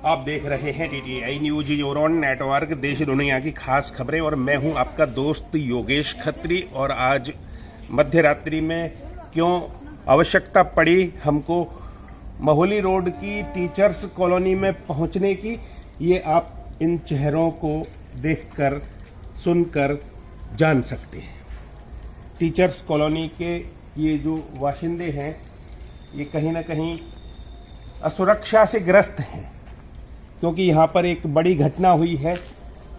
आप देख रहे हैं TTI न्यूज यूरोन नेटवर्क, देश दुनिया की खास खबरें। और मैं हूं आपका दोस्त योगेश खत्री। और आज मध्य रात्रि में क्यों आवश्यकता पड़ी हमको महोली रोड की टीचर्स कॉलोनी में पहुंचने की, ये आप इन चेहरों को देखकर सुनकर जान सकते हैं। टीचर्स कॉलोनी के ये जो बाशिंदे हैं, ये कहीं ना कहीं असुरक्षा से ग्रस्त हैं, क्योंकि यहाँ पर एक बड़ी घटना हुई है।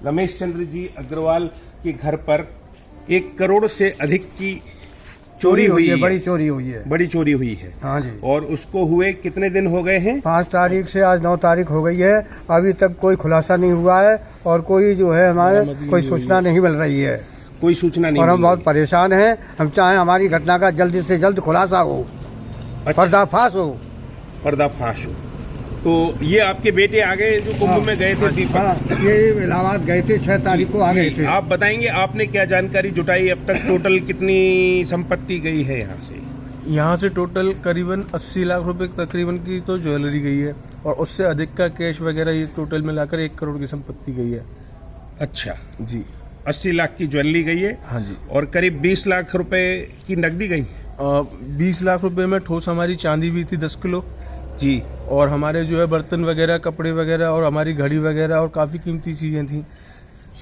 रमेश चंद्र जी अग्रवाल के घर पर 1 करोड़ से अधिक की चोरी हुई है। बड़ी चोरी हुई है। बड़ी चोरी हुई है। हाँ जी। और उसको हुए कितने दिन हो गए हैं? 5 तारीख से आज 9 तारीख हो गई है। अभी तक कोई खुलासा नहीं हुआ है और कोई जो है हमारे कोई सूचना नहीं मिल रही है। कोई सूचना नहीं। और हम बहुत परेशान हैं। हम चाहें हमारी घटना का जल्द से जल्द खुलासा हो, पर्दाफाश हो। पर्दाफाश हो। तो ये आपके बेटे आ गए जो कुंभ में गए थे दीपक? हाँ, ये इलाहाबाद गए थे, 6 तारीख को आ गए थे। आप बताएंगे आपने क्या जानकारी जुटाई अब तक? टोटल कितनी संपत्ति गई है यहाँ से? यहाँ से टोटल करीबन 80 लाख रुपए तकरीबन की तो ज्वेलरी गई है, और उससे अधिक का कैश वगैरह ये टोटल मिलाकर 1 करोड़ की संपत्ति गई है। अच्छा जी। 80 लाख की ज्वेलरी गई है। हाँ जी। और करीब 20 लाख रुपए की नकदी गई है। 20 लाख रुपए में ठोस हमारी चांदी भी थी 10 किलो जी। और हमारे जो है बर्तन वगैरह, कपड़े वगैरह और हमारी घड़ी वगैरह और काफी कीमती चीजें थी।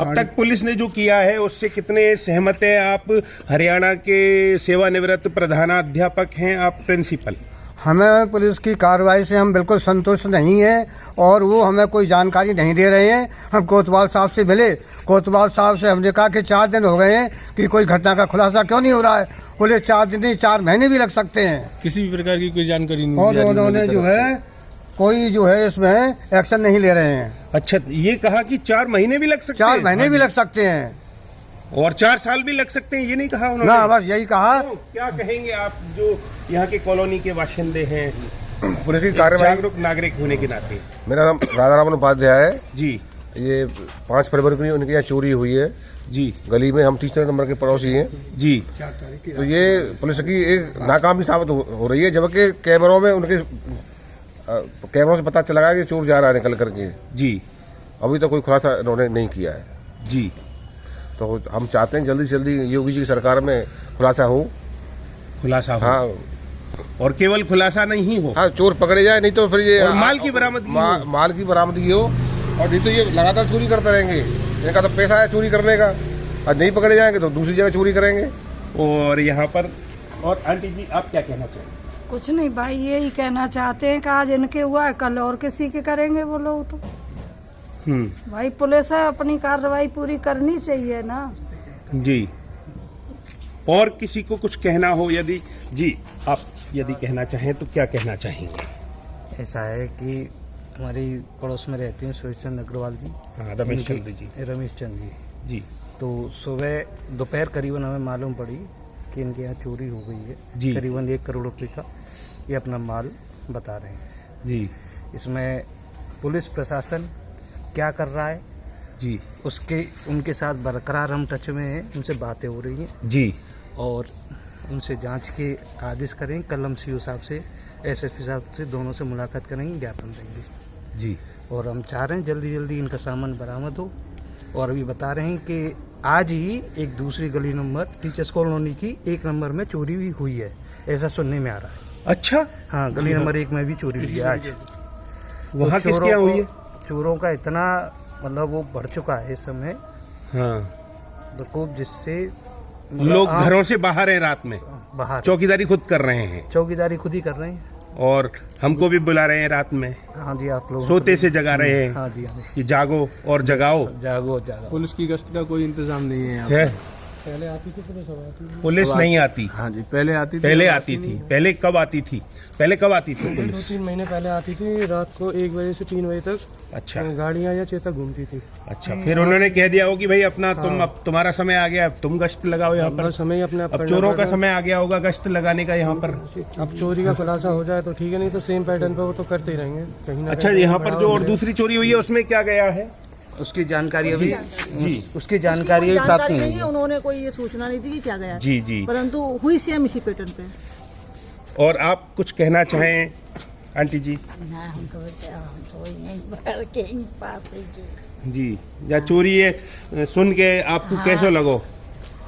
अब तक पुलिस ने जो किया है उससे कितने सहमत हैं आप? हरियाणा के सेवानिवृत्त प्रधानाध्यापक हैं आप, प्रिंसिपल। हमें पुलिस की कार्रवाई से हम बिल्कुल संतुष्ट नहीं है और वो हमें कोई जानकारी नहीं दे रहे हैं। हम कोतवाल साहब से मिले, कोतवाल साहब से हमने कहा कि 4 दिन हो गए हैं कि कोई घटना का खुलासा क्यों नहीं हो रहा है। बोले 4 दिन नहीं, 4 महीने भी लग सकते हैं। किसी भी प्रकार की कोई जानकारी नहीं। और उन्होंने जो है कोई जो है इसमें एक्शन नहीं ले रहे हैं। अच्छा, ये कहा कि 4 महीने भी लग सकते हैं? 4 महीने भी लग सकते हैं और 4 साल भी लग सकते हैं, ये नहीं कहा उन्होंने? ना, बस यही कहा। तो क्या कहेंगे आप जो यहाँ के कॉलोनी के बाशिंदे हैं, पुलिस की कार्रवाई? जागरूक नागरिक होने के नाते। मेरा नाम राधारामन उपाध्याय है जी। ये 5 फरवरी को उनके यहाँ चोरी हुई है जी। गली में। हम 30 नंबर के पड़ोसी हैं जी। तो ये पुलिस की एक नाकामी साबित हो रही है, जबकि कैमरों में उनके कैमरों से पता चला है कि चोर जा रहा है निकल करके। जी। अभी तो कोई खुलासा इन्होंने नहीं किया है। जी। तो हम चाहते हैं जल्दी से जल्दी योगी जी की सरकार में खुलासा हो। खुलासा हो। हाँ। और केवल खुलासा नहीं हो, हाँ, चोर पकड़े जाए, नहीं तो फिर ये और माल की बरामदगी हो। माल की बरामदगी हो। और नहीं तो ये लगातार चोरी करते रहेंगे। इनका तो पैसा है चोरी करने का, और नहीं पकड़े जाएंगे तो दूसरी जगह चोरी करेंगे। और यहाँ पर और आंटी जी आप क्या कहना चाहिए? कुछ नहीं भाई, यही कहना चाहते हैं कि आज इनके हुआ है, कल और किसी के करेंगे वो लोग। तो भाई पुलिस है, अपनी कार्रवाई पूरी करनी चाहिए ना। जी। और किसी को कुछ कहना हो यदि जी आप यदि कहना चाहें तो क्या कहना चाहेंगे? ऐसा है कि हमारी पड़ोस में रहती हैं सुरेश चंद्र अग्रवाल जी। हाँ, रमेश चंद्र जी। रमेश चंद्र जी। जी। तो सुबह दोपहर करीबन हमें मालूम पड़ी कि इनके यहाँ चोरी हो गई है जी। करीबन 1 करोड़ रुपए का। ये अपना माल बता रहे हैं जी। इसमें पुलिस प्रशासन क्या कर रहा है जी। उसके उनके साथ बरकरार हम टच में हैं, उनसे बातें हो रही हैं जी। और उनसे जांच के आदेश करें। कल हम सीओ साहब से, एसएसपी साहब से, दोनों से मुलाकात करेंगे, ज्ञापन देंगे जी। और हम चाह रहे हैं जल्दी जल्दी इनका सामान बरामद हो। और अभी बता रहे हैं कि आज ही एक दूसरी गली नंबर टीचर्स कॉलोनी की 1 नंबर में चोरी भी हुई है, ऐसा सुनने में आ रहा है। अच्छा। हाँ, गली नंबर 1 में भी चोरी हुई है आज। वहाँ तो किसके यहाँ हुई है? चोरों का इतना मतलब वो बढ़ चुका है इस समय हाँ। प्रकोप, जिससे लोग घरों से बाहर हैं, रात में बाहर चौकीदारी खुद कर रहे हैं। चौकीदारी खुद ही कर रहे हैं और हमको भी बुला रहे हैं रात में। हाँ जी, आप लोग सोते से जगा रहे हैं। हाँ जी, हाँ जी। कि जागो और जगाओ। जागो जागो। पुलिस की गश्त का कोई इंतजाम नहीं है यहाँ है? पहले आती थी पुलिस, अब आती है। पुलिस नहीं आती? हाँ जी, पहले आती थी। पहले आती थी। पहले कब आती थी? पहले कब आती थी पुलिस? 2-3 महीने पहले आती थी, रात को 1 बजे से 3 बजे तक। अच्छा। गाड़ियाँ या चेतक घूमती थी। अच्छा, फिर उन्होंने कह दिया हो कि भाई अपना तुम अब तुम्हारा समय आ गया, अब तुम गश्त लगाओ यहाँ पर। समय अपने अब चोरों का समय आ गया होगा गश्त लगाने का यहाँ पर। अब चोरी का खुलासा हो जाए तो ठीक है, नहीं तो सेम पैटर्न पे वो तो करते ही रहेंगे कहीं ना। अच्छा, यहाँ पर जो और दूसरी चोरी हुई है उसमें क्या गया है? उसकी जानकारी अभी जी उसकी जानकारी अभी प्राप्त नहीं हुई है। उन्होंने कोई ये सूचना नहीं दी कि क्या गया। जी जी। परंतु हुई सेम इसी पैटर्न पे। और आप कुछ कहना चाहें आंटी जी ना हम तो यहीं भर के यहीं पास ही के। जी या चोरी है सुन के आपको हाँ। कैसे लगो?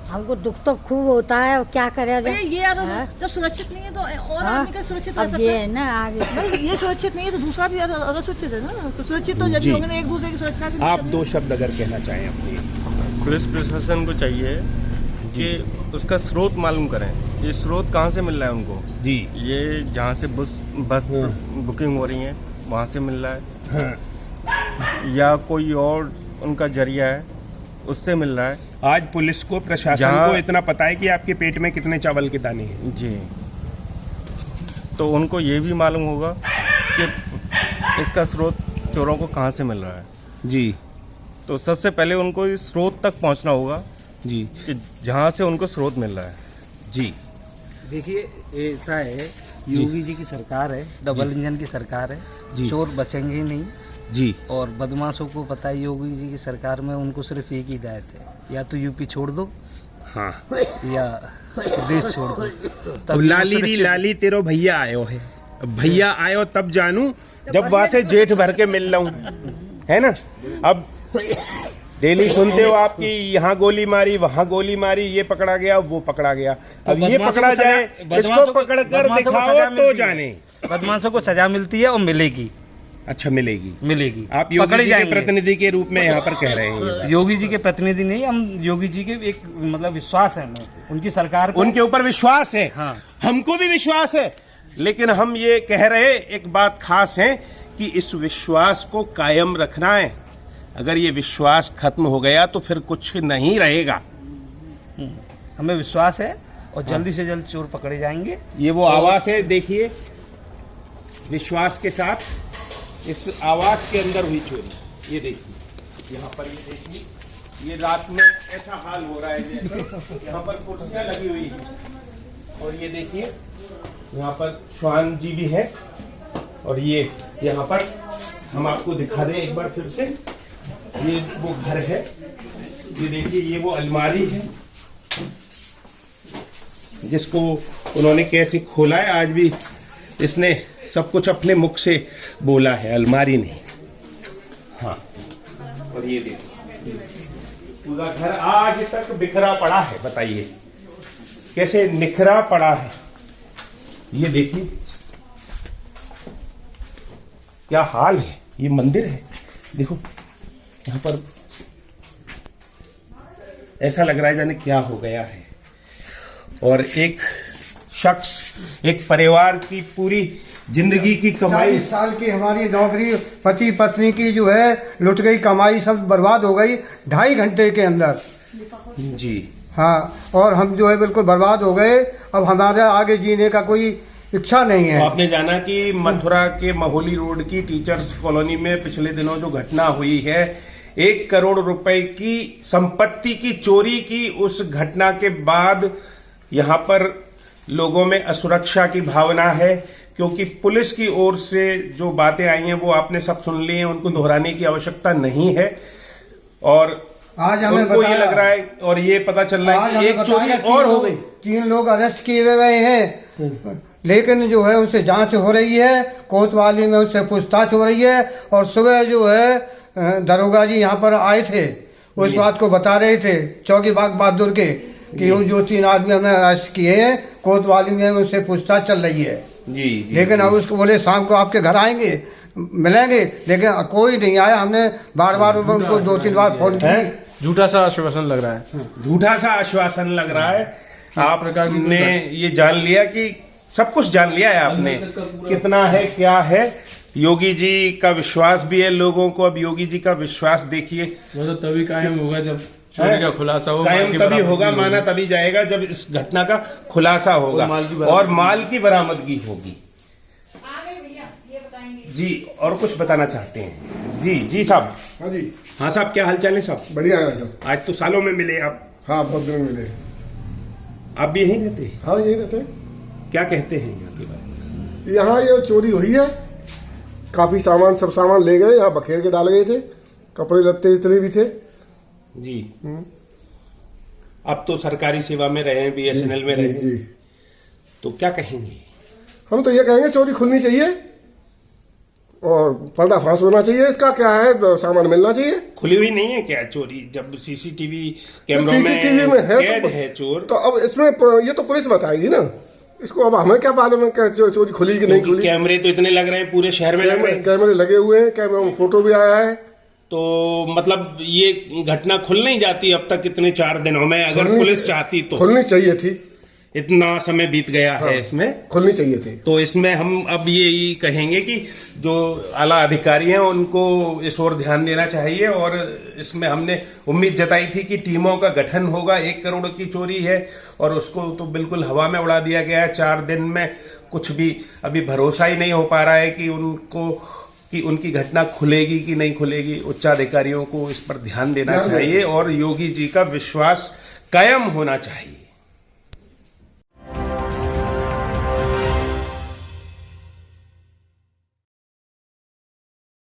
हमको दुख तो खूब होता है और क्या करे भैया ये यार हाँ? जब सुरक्षित नहीं है तो और हाँ? आदमी का सुरक्षित रह अब सकता ये है? है ना आगे नहीं ये सुरक्षित नहीं है तो दूसरा भी असुरक्षित है ना। तो सुरक्षित तो जी। जब लोगों ने एक दूसरे की सुरक्षा की आप दो शब्द अगर कहना चाहें अपनी। पुलिस प्रशासन को चाहिए कि उसका स्रोत मालूम करें, ये स्रोत कहाँ से मिल रहा है उनको। जी ये जहाँ से बस बुकिंग हो रही है वहाँ से मिल रहा है या कोई और उनका जरिया है उससे मिल रहा है। आज पुलिस को प्रशासन जहाँ- को इतना पता है कि आपके पेट में कितने चावल के दाने हैं। जी, तो उनको ये भी मालूम होगा कि इसका स्रोत चोरों को कहाँ से मिल रहा है। जी तो सबसे पहले उनको इस स्रोत तक पहुँचना होगा जी कि जहाँ से उनको स्रोत मिल रहा है। जी देखिए ऐसा है, योगी जी की सरकार है, डबल इंजन की सरकार है, जी। चोर बचेंगे नहीं। जी और बदमाशों को पता है योगी जी की सरकार में उनको सिर्फ एक ही हिदायत है, या तो यूपी छोड़ दो हाँ। या देश छोड़ दो। अब तभी वो लाली दी सुरक्षित- लाली तेरो भैया आयो है। अब भैया आयो तब जानू जब वहां से जेठ भर के मिल रहा हूँ, है ना। अब डेली सुनते हो आपकी यहाँ गोली मारी वहाँ गोली मारी, ये पकड़ा गया वो पकड़ा गया। अब ये बदमाशों पकड़ा को सजा- जाए, बदमाशों इसको को- पकड़ कर बदमाशों को दिखाओ सजा तो मिलती है। जाने। बदमाशों को सजा मिलती है और मिलेगी। अच्छा मिलेगी। मिलेगी। आप योगी पकड़े जी के जाएंगे। प्रतिनिधि के रूप में यहाँ पर कह रहे हैं ये बात। योगी जी के प्रतिनिधि नहीं, हम योगी जी के एक मतलब विश्वास है हमें उनकी सरकार पर। उनके ऊपर विश्वास है। हाँ। हमको भी विश्वास है, लेकिन हम ये कह रहे एक बात खास है कि इस विश्वास को कायम रखना है। अगर ये विश्वास खत्म हो गया तो फिर कुछ नहीं रहेगा। हमें विश्वास है और जल्दी से जल्द चोर पकड़े जाएंगे। ये वो आवास है, देखिए विश्वास के साथ इस आवास के अंदर हुई चोरी। ये देखिए यहाँ पर, ये देखिए ये रात में ऐसा हाल हो रहा है जैसे यहाँ पर कुर्सियां लगी हुई हैं और ये देखिए यहाँ पर श्वान जी भी है और ये यहाँ पर हम आपको दिखा दें एक बार फिर से, ये वो घर है। ये देखिए ये वो अलमारी है जिसको उन्होंने कैसे खोला है। आज भी इसने सब कुछ अपने मुख से बोला है, अलमारी नहीं। हाँ, और ये देखो पूरा घर आज तक बिखरा पड़ा है। बताइए कैसे निखरा पड़ा है। ये देखिए क्या हाल है। ये मंदिर है, देखो यहाँ पर ऐसा लग रहा है जाने क्या हो गया है। और एक शख्स, एक परिवार की पूरी जिंदगी की कमाई, 40 साल की हमारी नौकरी, पति पत्नी की जो है लुट गई, कमाई सब बर्बाद हो गई 2.5 घंटे के अंदर। जी हाँ, और हम जो है बिल्कुल बर्बाद हो गए। अब हमारे आगे जीने का कोई इच्छा नहीं है। तो आपने जाना कि मथुरा के महोली रोड की टीचर्स कॉलोनी में पिछले दिनों जो घटना हुई है, 1 करोड़ रुपए की संपत्ति की चोरी की, उस घटना के बाद यहाँ पर लोगों में असुरक्षा की भावना है। क्योंकि पुलिस की ओर से जो बातें आई हैं वो आपने सब सुन ली हैं, उनको दोहराने की आवश्यकता नहीं है। और आज हमें उनको ये बताया, लग रहा है और ये पता चल रहा है कि एक चोरी और हो गई। 3 लोग अरेस्ट किए गए हैं, लेकिन जो है उनसे जांच हो रही है, कोतवाली में उनसे पूछताछ हो रही है। और सुबह जो है दरोगा जी यहाँ पर आए थे, उस बात को बता रहे थे चौकी बाग बहादुर के कि वो जो 3 आदमी हमने अरेस्ट किए हैं, कोतवाली में उनसे पूछताछ चल रही है। जी लेकिन अब उसको बोले शाम को आपके घर आएंगे, मिलेंगे, लेकिन कोई नहीं आया। हमने बार बार उनको 2-3 बार फोन किया। झूठा सा आश्वासन लग रहा है। झूठा सा आश्वासन लग रहा है। प्रकार की आपने ये जान लिया कि सब कुछ जान लिया है आपने, कितना है क्या है। योगी जी का विश्वास भी है लोगों को। अब योगी जी का विश्वास देखिए वो तो तभी कायम होगा जब चोरी का खुलासा हो। कायम तभी होगा, माना तभी जाएगा जब इस घटना का खुलासा होगा और माल की बरामदगी होगी। जी और कुछ बताना चाहते हैं? जी जी साहब। हाँ जी। हाँ साहब, क्या हालचाल है साहब? बढ़िया है साहब। आज तो सालों में मिले आप। हाँ, बहुत दिन मिले। आप भी यहीं रहते हैं? हाँ, यही रहते हैं। क्या कहते हैं यहाँ के बारे में? यहाँ ये चोरी हुई है, काफी सामान, सब सामान ले गए, यहाँ बखेर के डाल गए थे, कपड़े लत्ते जितने भी थे। जी अब तो सरकारी सेवा में रहे, BSNL में जी, रहे, जी। तो क्या कहेंगे? हम तो ये कहेंगे चोरी खुलनी चाहिए, और पर्दाफाश होना चाहिए। इसका क्या है, तो सामान मिलना चाहिए। खुली हुई नहीं है क्या चोरी? जब सीसीटीवी कैमरों सीसीटीवी में है कैद तो, है चोर, तो अब इसमें ये तो पुलिस बताएगी ना इसको। अब हमें क्या मालूम है क्या चोरी खुली कि नहीं खुली। कैमरे तो इतने लग रहे हैं पूरे शहर में, लग रहे हैं। कैमरे लगे हुए हैं, कैमरे में फोटो भी आया है। तो मतलब ये घटना खुल नहीं जाती अब तक इतने 4 दिनों में? अगर पुलिस चाहती तो खुलनी चाहिए थी। इतना समय बीत गया है, इसमें खुलनी चाहिए थी। तो इसमें हम अब ये कहेंगे कि जो आला अधिकारी हैं उनको इस ओर ध्यान देना चाहिए। और इसमें हमने उम्मीद जताई थी कि टीमों का गठन होगा। 1 करोड़ की चोरी है और उसको तो बिल्कुल हवा में उड़ा दिया गया है। 4 दिन में कुछ भी अभी भरोसा ही नहीं हो पा रहा है कि उनकी घटना खुलेगी कि नहीं खुलेगी। उच्चाधिकारियों को इस पर ध्यान देना चाहिए और योगी जी का विश्वास कायम होना चाहिए।